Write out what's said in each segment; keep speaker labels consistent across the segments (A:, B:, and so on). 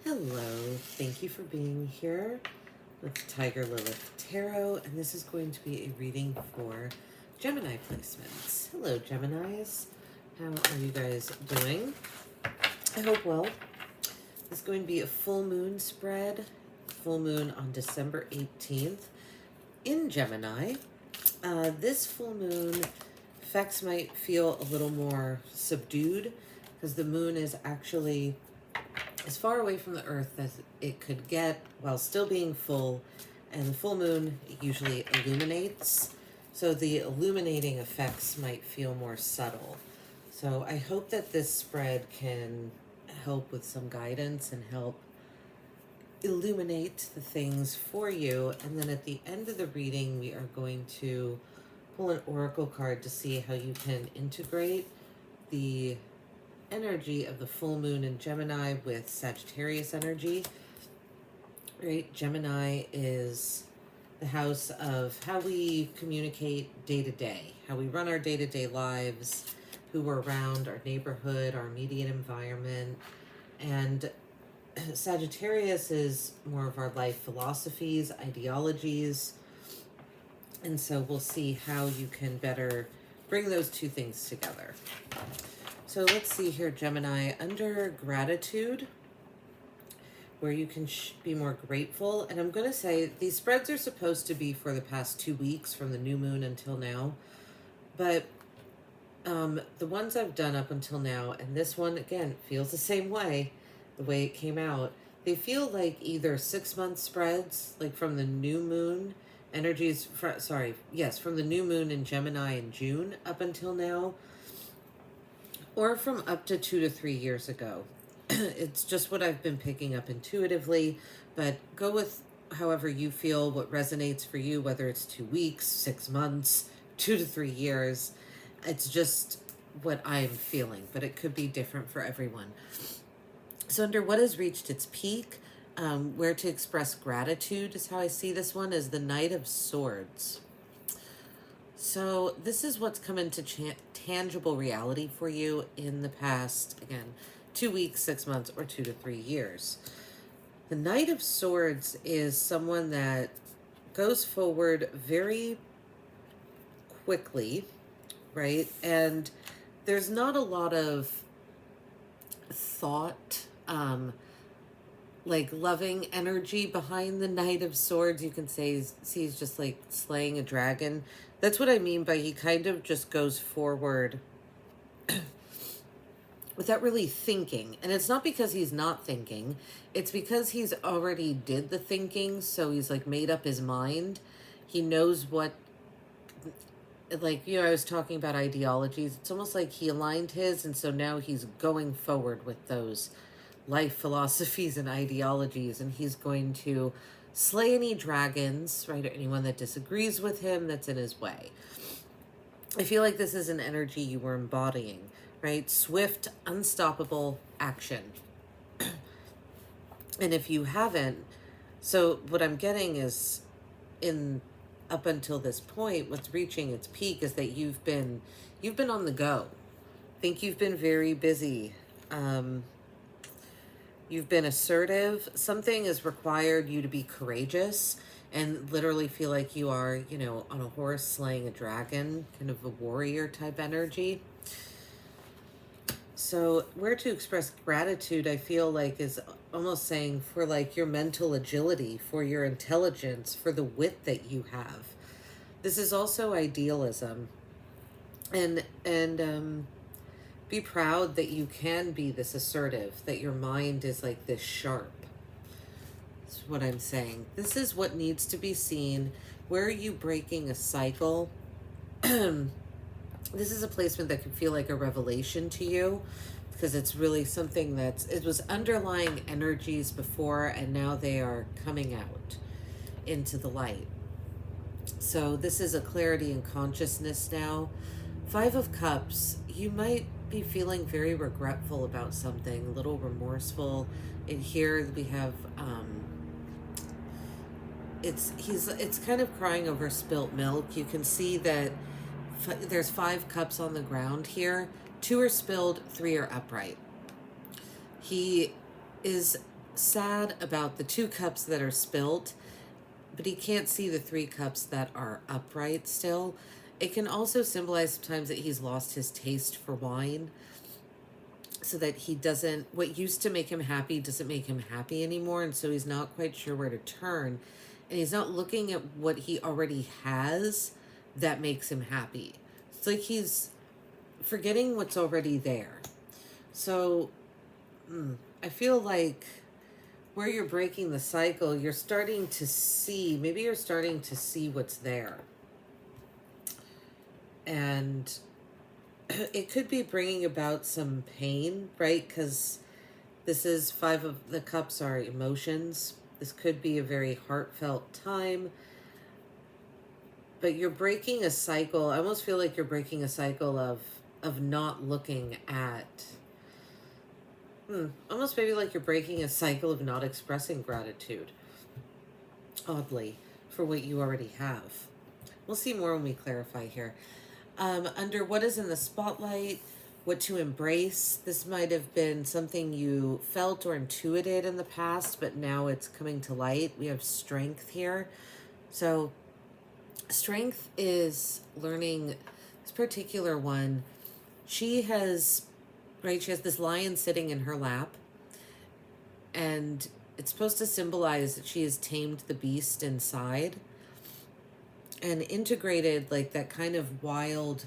A: Hello, thank you for being here with Tiger Lilith Tarot, and this is going to be a reading for Gemini placements. Hello, Geminis. How are you guys doing? I hope well. This is going to be a full moon spread, full moon on December 18th in Gemini. This full moon effects might feel a little more subdued because the moon is actually as far away from the earth as it could get while still being full, and the full moon usually illuminates, so the illuminating effects might feel more subtle. So I hope that this spread can help with some guidance and help illuminate the things for you. And then at the end of the reading, we are going to pull an oracle card to see how you can integrate the energy of the full moon in Gemini with Sagittarius energy. Right? Gemini is the house of how we communicate day to day, how we run our day-to-day lives, who we're around, our neighborhood, our immediate environment. And Sagittarius is more of our life philosophies, ideologies. And so we'll see how you can better bring those two things together. So let's see here, Gemini, under gratitude, where you can be more grateful. And I'm going to say these spreads are supposed to be for the past 2 weeks from the new moon until now. But the ones I've done up until now, and this one, again, feels the same way, the way it came out. They feel like either 6-month spreads, like from the new moon energies, from the new moon in Gemini in June up until now, or from up to 2 to 3 years ago. It's just what I've been picking up intuitively, but go with however you feel, what resonates for you, whether it's 2 weeks, 6 months, 2 to 3 years. It's just what I'm feeling, but it could be different for everyone. So under what has reached its peak, where to express gratitude is how I see this one, is the Knight of Swords. So this is what's come into tangible reality for you in the past, again, 2 weeks, 6 months, or 2 to 3 years. The Knight of Swords is someone that goes forward very quickly, right? And there's not a lot of thought, like loving energy behind the Knight of Swords. You can say he's just like slaying a dragon. That's what I mean by he kind of just goes forward without really thinking. And it's not because he's not thinking. It's because he's already did the thinking. So he's like made up his mind. He knows what, like, you know, I was talking about ideologies. It's almost like he aligned his. And so now he's going forward with those life philosophies and ideologies. And he's going to slay any dragons, right? Or anyone that disagrees with him that's in his way. I feel like this is an energy you were embodying, right? Swift, unstoppable action. And if you haven't, so what I'm getting is up until this point, what's reaching its peak is that you've been on the go. I think you've been very busy. You've been assertive. Something has required you to be courageous and literally feel like you are, you know, on a horse slaying a dragon, kind of a warrior type energy. So where to express gratitude, I feel like, is almost saying for like your mental agility, for your intelligence, for the wit that you have. This is also idealism. And be proud that you can be this assertive, that your mind is like this sharp. That's what I'm saying. This is what needs to be seen. Where are you breaking a cycle? This is a placement that can feel like a revelation to you, because it's really something it was underlying energies before, and now they are coming out into the light. So this is a clarity and consciousness now. 5 of Cups, you might be feeling very regretful about something, a little remorseful. In here we have it's kind of crying over spilt milk. You can see that there's 5 cups on the ground here. 2 are spilled, 3 are upright. He is sad about the 2 cups that are spilled, but he can't see the 3 cups that are upright still. It can also symbolize sometimes that he's lost his taste for wine, so that he doesn't, what used to make him happy doesn't make him happy anymore, and so he's not quite sure where to turn, and he's not looking at what he already has that makes him happy. It's like he's forgetting what's already there. So I feel like where you're breaking the cycle, you're starting to see, maybe you're starting to see what's there. And it could be bringing about some pain, right? Because this is 5 of the cups are emotions. This could be a very heartfelt time. But you're breaking a cycle. I almost feel like you're breaking a cycle of not looking at... almost maybe like you're breaking a cycle of not expressing gratitude, oddly, for what you already have. We'll see more when we clarify here. Under what is in the spotlight, what to embrace. This might have been something you felt or intuited in the past, but now it's coming to light. We have strength here. So strength is learning this particular one. She has this lion sitting in her lap, and it's supposed to symbolize that she has tamed the beast inside and integrated like that kind of wild,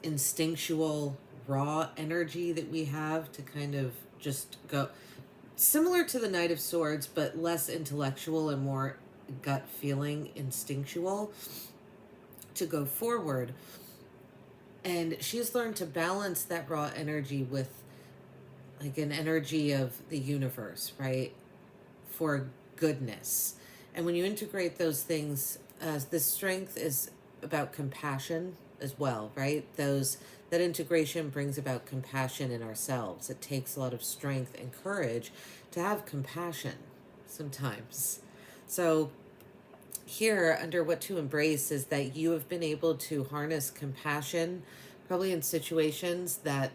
A: instinctual, raw energy that we have to kind of just go, similar to the Knight of Swords, but less intellectual and more gut feeling, instinctual, to go forward. And she's learned to balance that raw energy with like an energy of the universe, right? For goodness. And when you integrate those things, this strength is about compassion as well, right? That integration brings about compassion in ourselves. It takes a lot of strength and courage to have compassion sometimes. So here, under what to embrace, is that you have been able to harness compassion, probably in situations that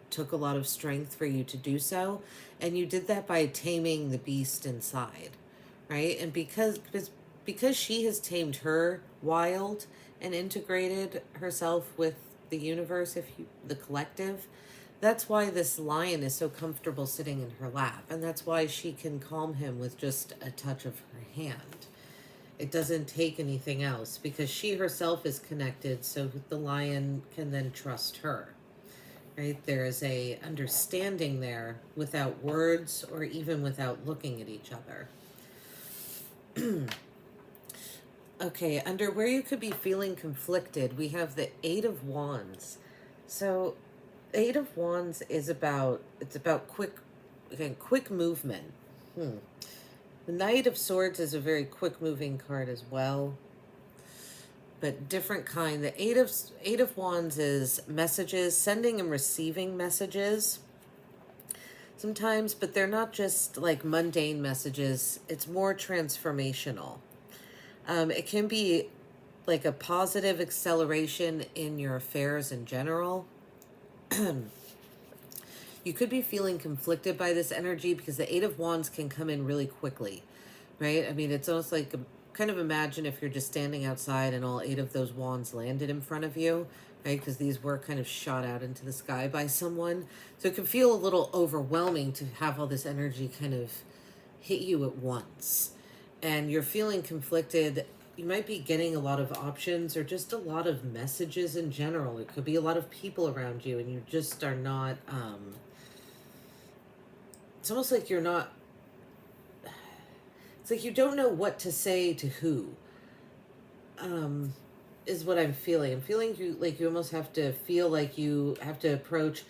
A: took a lot of strength for you to do so. And you did that by taming the beast inside. Right? And because she has tamed her wild and integrated herself with the universe, the collective, that's why this lion is so comfortable sitting in her lap. And that's why she can calm him with just a touch of her hand. It doesn't take anything else because she herself is connected, so the lion can then trust her. Right? There is a understanding there without words or even without looking at each other. Okay, under where you could be feeling conflicted, we have the 8 of Wands. So 8 of Wands is about quick movement. The Knight of Swords is a very quick moving card as well, but different kind. The 8 of Wands is messages, sending and receiving messages sometimes, but they're not just like mundane messages. It's more transformational. It can be like a positive acceleration in your affairs in general. You could be feeling conflicted by this energy because the 8 of Wands can come in really quickly, right? I mean, it's almost like, kind of imagine if you're just standing outside and all 8 of those wands landed in front of you, right? Because these were kind of shot out into the sky by someone. So it can feel a little overwhelming to have all this energy kind of hit you at once. And you're feeling conflicted. You might be getting a lot of options or just a lot of messages in general. It could be a lot of people around you and you just are not, it's almost like you're not, it's like you don't know what to say to who, is what I'm feeling. I'm feeling you almost have to feel like you have to approach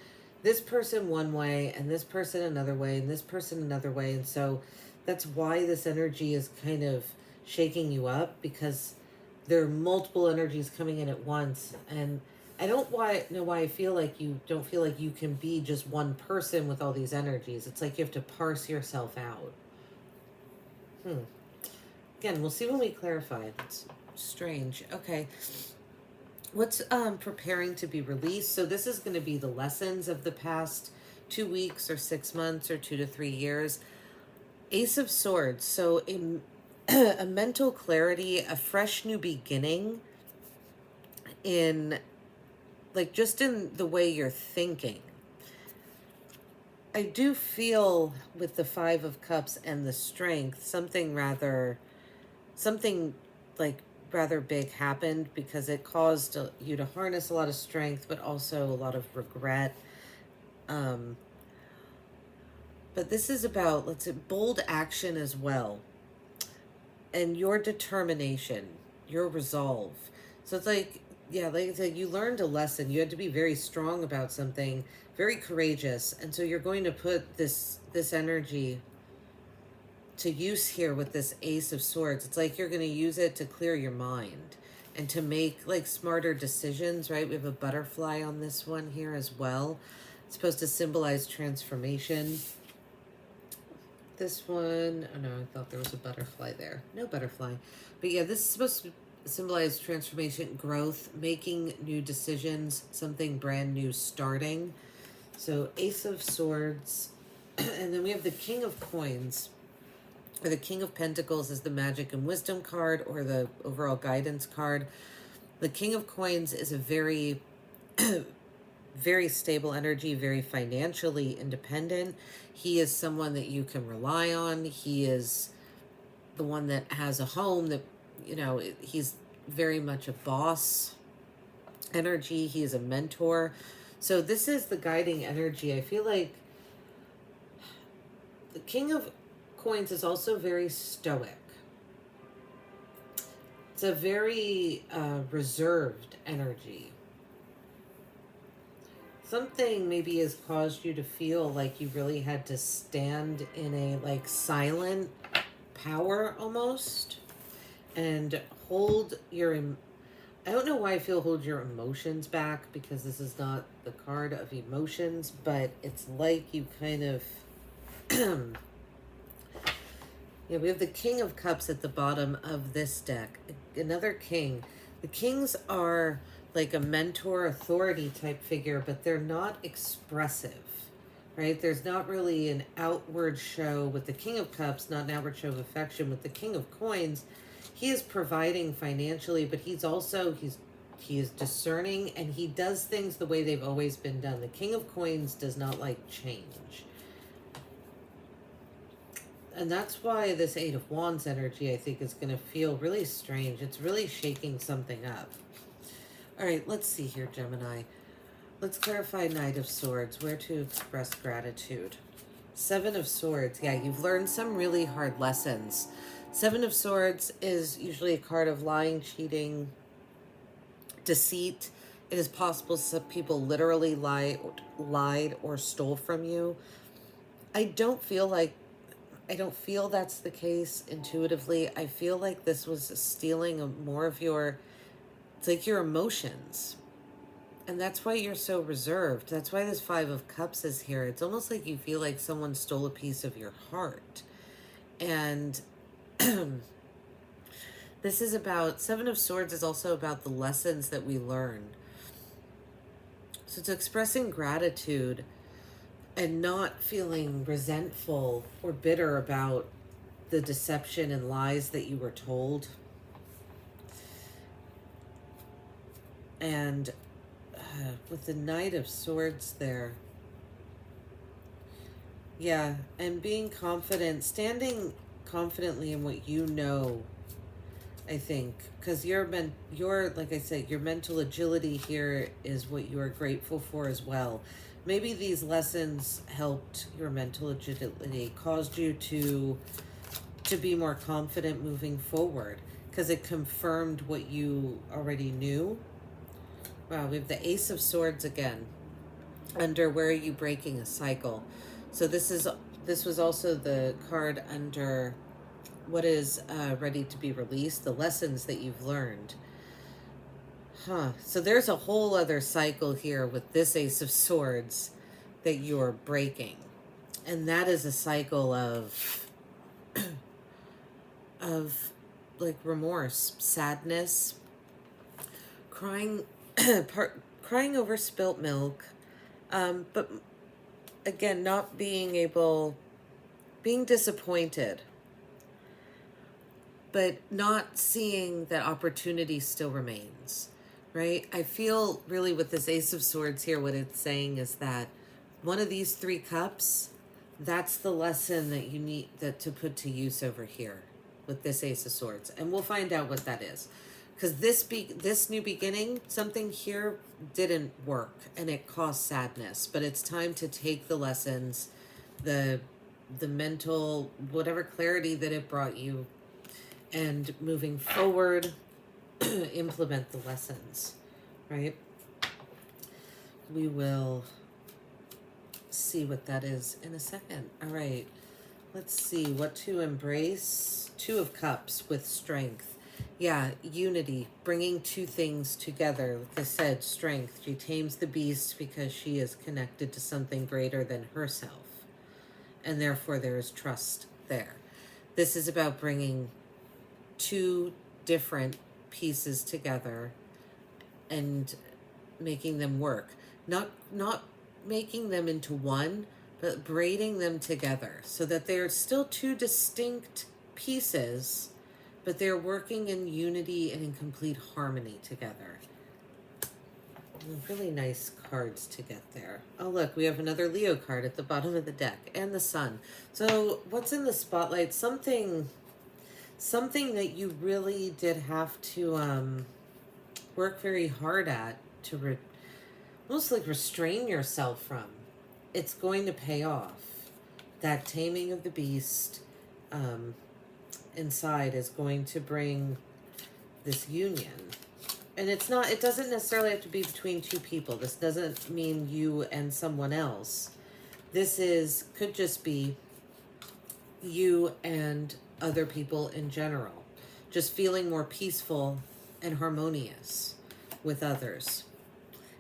A: this person one way and this person another way and this person another way. And so that's why this energy is kind of shaking you up, because there are multiple energies coming in at once. And I don't know why I feel like you don't feel like you can be just one person with all these energies. It's like you have to parse yourself out. Again, we'll see when we clarify. It's strange. Okay. What's preparing to be released? So this is going to be the lessons of the past 2 weeks or 6 months or 2 to 3 years. Ace of Swords. So a mental clarity, a fresh new beginning in, like, just in the way you're thinking. I do feel with the Five of Cups and the Strength, something like rather big happened, because it caused you to harness a lot of strength, but also a lot of regret. But this is about, let's say, bold action as well. And your determination, your resolve. So it's like, yeah, like I said, you learned a lesson. You had to be very strong about something, very courageous. And so you're going to put this energy to use here with this Ace of Swords. It's like you're going to use it to clear your mind and to make like smarter decisions, right? We have a butterfly on this one here as well. It's supposed to symbolize transformation. This one, oh no, I thought there was a butterfly there. No butterfly. But yeah, this is supposed to symbolize transformation, growth, making new decisions, something brand new starting. So Ace of Swords. And then we have the King of Coins, or the King of Pentacles is the magic and wisdom card, or the overall guidance card. The King of Coins is a very very stable energy, very financially independent. He is someone that you can rely on. He is the one that has a home, that, you know, he's very much a boss energy. He is a mentor. So this is the guiding energy. I feel like the King of Coins is also very stoic. It's a very reserved energy. Something maybe has caused you to feel like you really had to stand in a like silent power almost, and hold your, I don't know why I feel hold your emotions back, because this is not the card of emotions, but it's like you kind of yeah, we have the King of Cups at the bottom of this deck. Another king. The kings are like a mentor, authority type figure, but they're not expressive, right? There's not really an outward show with the King of Cups, not an outward show of affection. With the King of Coins, he is providing financially, but he is discerning, and he does things the way they've always been done. The King of Coins does not like change. And that's why this Eight of Wands energy, I think, is going to feel really strange. It's really shaking something up. All right, let's see here, Gemini. Let's clarify Knight of Swords, where to express gratitude. Seven of Swords. Yeah, you've learned some really hard lessons. Seven of Swords is usually a card of lying, cheating, deceit. It is possible some people literally lied or stole from you. I don't feel that's the case intuitively. I feel like this was stealing more of your, it's like your emotions. And that's why you're so reserved. That's why this Five of Cups is here. It's almost like you feel like someone stole a piece of your heart. And this is about, Seven of Swords is also about the lessons that we learn. So it's expressing gratitude and not feeling resentful or bitter about the deception and lies that you were told. And with the Knight of Swords there, yeah, and being confident, standing confidently in what you know, I think, because your like I said, your mental agility here is what you are grateful for as well. Maybe these lessons helped your mental agility, caused you to be more confident moving forward, because it confirmed what you already knew. Wow, we have the Ace of Swords again. Under where are you breaking a cycle? So this was also the card under what is ready to be released, the lessons that you've learned. So there's a whole other cycle here with this Ace of Swords that you're breaking. And that is a cycle of like remorse, sadness, crying, crying over spilt milk. But again, not being being disappointed, but not seeing that opportunity still remains, right? I feel really with this Ace of Swords here, what it's saying is that one of these 3 cups, that's the lesson that you need to put to use over here with this Ace of Swords. And we'll find out what that is. Because this new beginning, something here didn't work and it caused sadness. But it's time to take the lessons, the mental, whatever clarity that it brought you, and moving forward, implement the lessons, right? We will see what that is in a second. All right, let's see what to embrace. 2 of Cups with strength. Yeah, unity, bringing 2 things together. Like I said, strength. She tames the beast because she is connected to something greater than herself. And therefore there is trust there. This is about bringing 2 different pieces together and making them work. Not making them into one, but braiding them together so that they're still 2 distinct pieces, but they're working in unity and in complete harmony together. Really nice cards to get there. Oh, look, we have another Leo card at the bottom of the deck, and the Sun. So what's in the spotlight? Something that you really did have to work very hard at to almost like restrain yourself from. It's going to pay off. That taming of the beast inside is going to bring this union. And it doesn't necessarily have to be between 2 people. This doesn't mean you and someone else. This could just be you and other people in general. Just feeling more peaceful and harmonious with others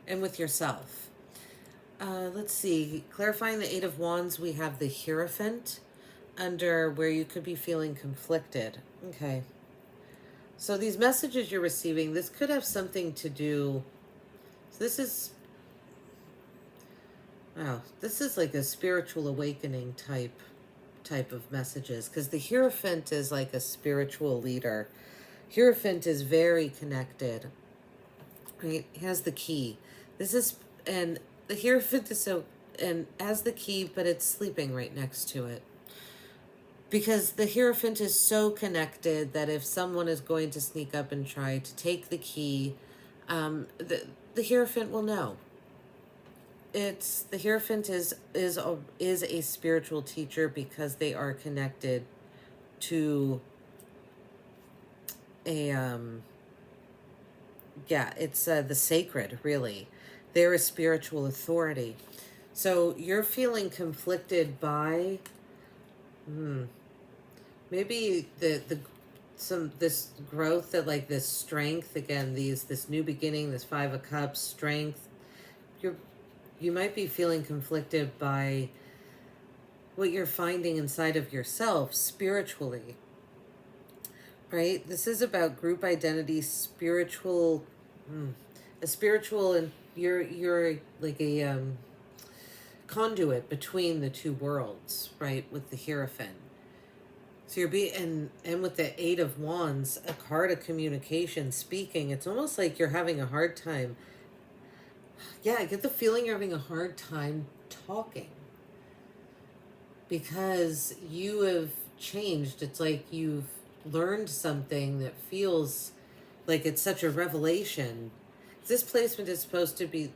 A: and with yourself. Let's see. Clarifying the 8 of Wands, we have the Hierophant under where you could be feeling conflicted. Okay. So these messages you're receiving, this could have something to do. So this is like a spiritual awakening type of messages, because the Hierophant is like a spiritual leader. Hierophant is very connected. Right? He has the key. And the Hierophant is has the key, but it's sleeping right next to it. Because the Hierophant is so connected that if someone is going to sneak up and try to take the key, the Hierophant will know. The Hierophant is a spiritual teacher because they are connected to it's the sacred, really. They're a spiritual authority. So you're feeling conflicted by maybe this growth, that like this strength, again, this new beginning, this 5 of Cups, strength. You might be feeling conflicted by what you're finding inside of yourself spiritually, right? This is about group identity, spiritual, and you're like a conduit between the 2 worlds, right? With the Hierophant. So and with the 8 of Wands, a card of communication, speaking, it's almost like you're having a hard time. Yeah, I get the feeling you're having a hard time talking because you have changed. It's like you've learned something that feels like it's such a revelation. This placement is supposed to be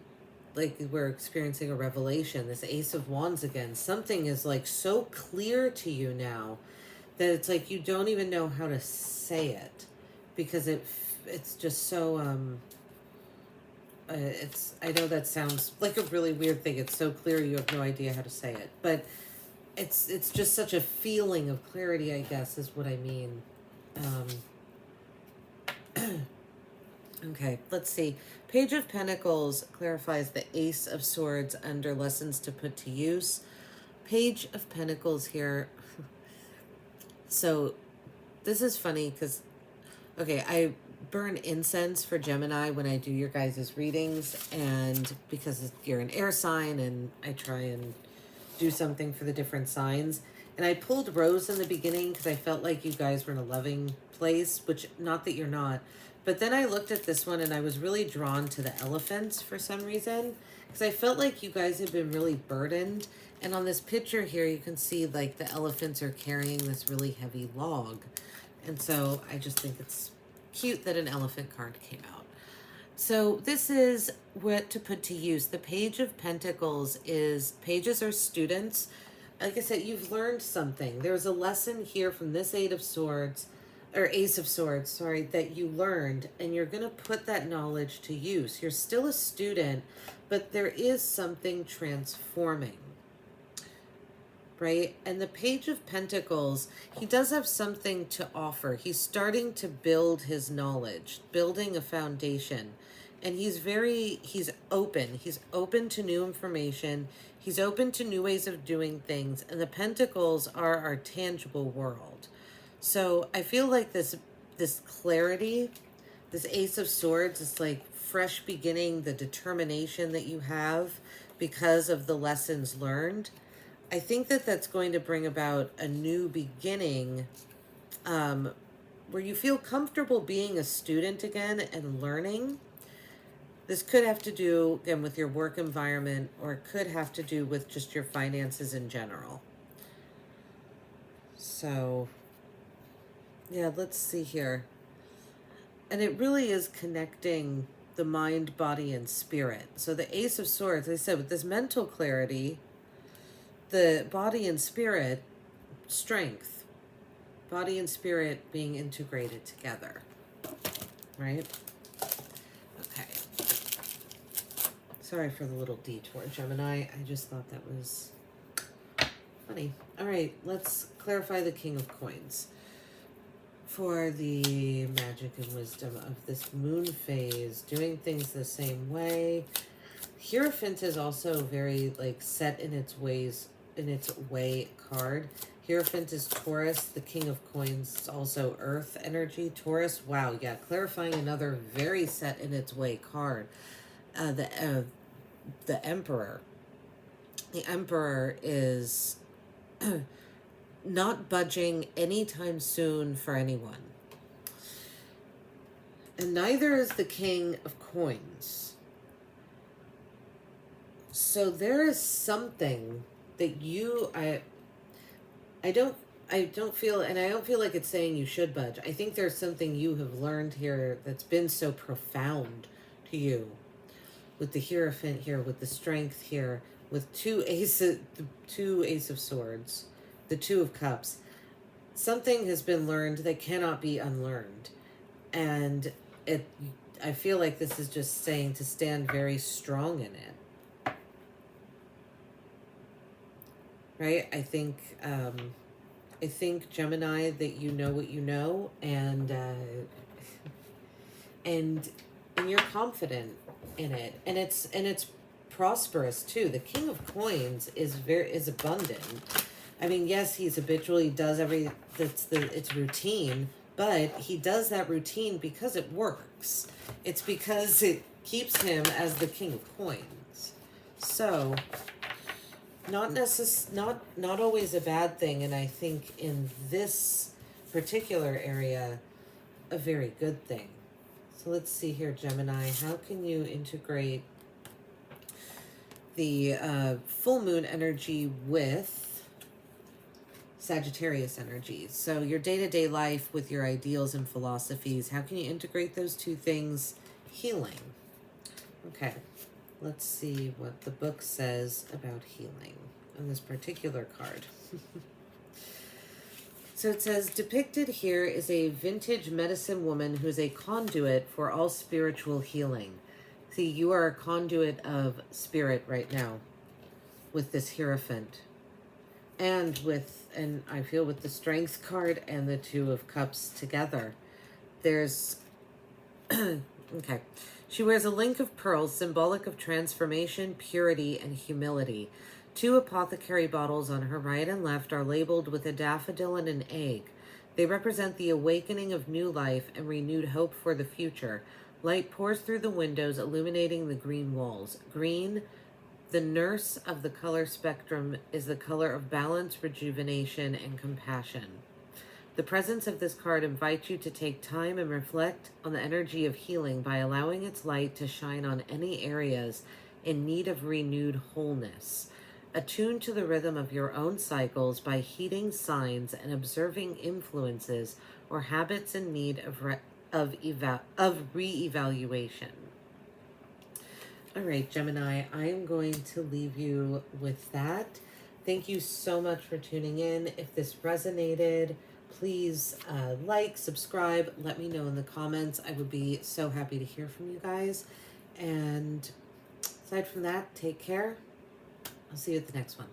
A: like we're experiencing a revelation. This Ace of Wands again. Something is like so clear to you now that it's like you don't even know how to say it because it's just so I know that sounds like a really weird thing. It's so clear you have no idea how to say it, but it's just such a feeling of clarity, I guess, is what I mean. Okay, let's see. Page of Pentacles clarifies the Ace of Swords under lessons to put to use. Page of Pentacles here. So this is funny because, okay, I burn incense for Gemini when I do your guys' readings, and because you're an air sign, and I try and do something for the different signs. And I pulled Rose in the beginning because I felt like you guys were in a loving place, which, not that you're not. But then I looked at this one and I was really drawn to the elephants for some reason, because I felt like you guys had been really burdened. And on this picture here, you can see like the elephants are carrying this really heavy log. And so I just think it's cute that an elephant card came out. So this is what to put to use. The Page of Pentacles is, pages are students. Like I said, you've learned something. There's a lesson here from this Ace of Swords, sorry, that you learned, and you're going to put that knowledge to use. You're still a student, but there is something transforming, right? And the Page of Pentacles, he does have something to offer. He's starting to build his knowledge, building a foundation. And he's open. He's open to new information. He's open to new ways of doing things. And the Pentacles are our tangible world. So I feel like this clarity, this Ace of Swords, is like fresh beginning, the determination that you have because of the lessons learned. I think that that's going to bring about a new beginning where you feel comfortable being a student again and learning. This could have to do, again, with your work environment, or it could have to do with just your finances in general. So, yeah, let's see here. And it really is connecting the mind, body, and spirit. So the Ace of Swords, like I said, with this mental clarity, the body and spirit, strength. Body and spirit being integrated together, right? Okay. Sorry for the little detour, Gemini. I just thought that was funny. All right, let's clarify the King of Coins for the magic and wisdom of this moon phase, doing things the same way. Hierophant is also very like set in its ways, in its way card. Hierophant is Taurus. The King of Coins is also Earth energy. Taurus, wow, yeah, clarifying another very set in its way card. The Emperor. The Emperor is not budging anytime soon for anyone. And neither is the King of Coins. So there is something that I don't feel, and I don't feel like it's saying you should budge. I think there's something you have learned here that's been so profound to you. With the Hierophant here, with the Strength here, with two Ace of Swords, the Two of Cups. Something has been learned that cannot be unlearned. And I feel like this is just saying to stand very strong in it. Right? I think Gemini, that you know what you know, and you're confident in it, and it's prosperous too. The King of Coins is abundant. I mean, yes, he's habitually does it's routine, but he does that routine because it works. It's because it keeps him as the King of Coins. So not always a bad thing, and I think in this particular area, a very good thing. So let's see here, Gemini. How can you integrate the full moon energy with Sagittarius energies? So your day-to-day life with your ideals and philosophies, how can you integrate those two things? Healing. Okay, let's see what the book says about healing on this particular card. So it says, depicted here is a vintage medicine woman who's a conduit for all spiritual healing. See, you are a conduit of spirit right now with this Hierophant. And I feel with the Strength card and the Two of Cups together. There's, okay. She wears a link of pearls, symbolic of transformation, purity, and humility. 2 apothecary bottles on her right and left are labeled with a daffodil and an egg. They represent the awakening of new life and renewed hope for the future. Light pours through the windows, illuminating the green walls. Green, The nurse of the color spectrum is the color of balance, rejuvenation, and compassion. The presence of this card invites you to take time and reflect on the energy of healing by allowing its light to shine on any areas in need of renewed wholeness. Attune to the rhythm of your own cycles by heeding signs and observing influences or habits in need of re-evaluation. All right, Gemini, I am going to leave you with that. Thank you so much for tuning in. If this resonated, please like, subscribe, let me know in the comments. I would be so happy to hear from you guys. And aside from that, take care. I'll see you at the next one.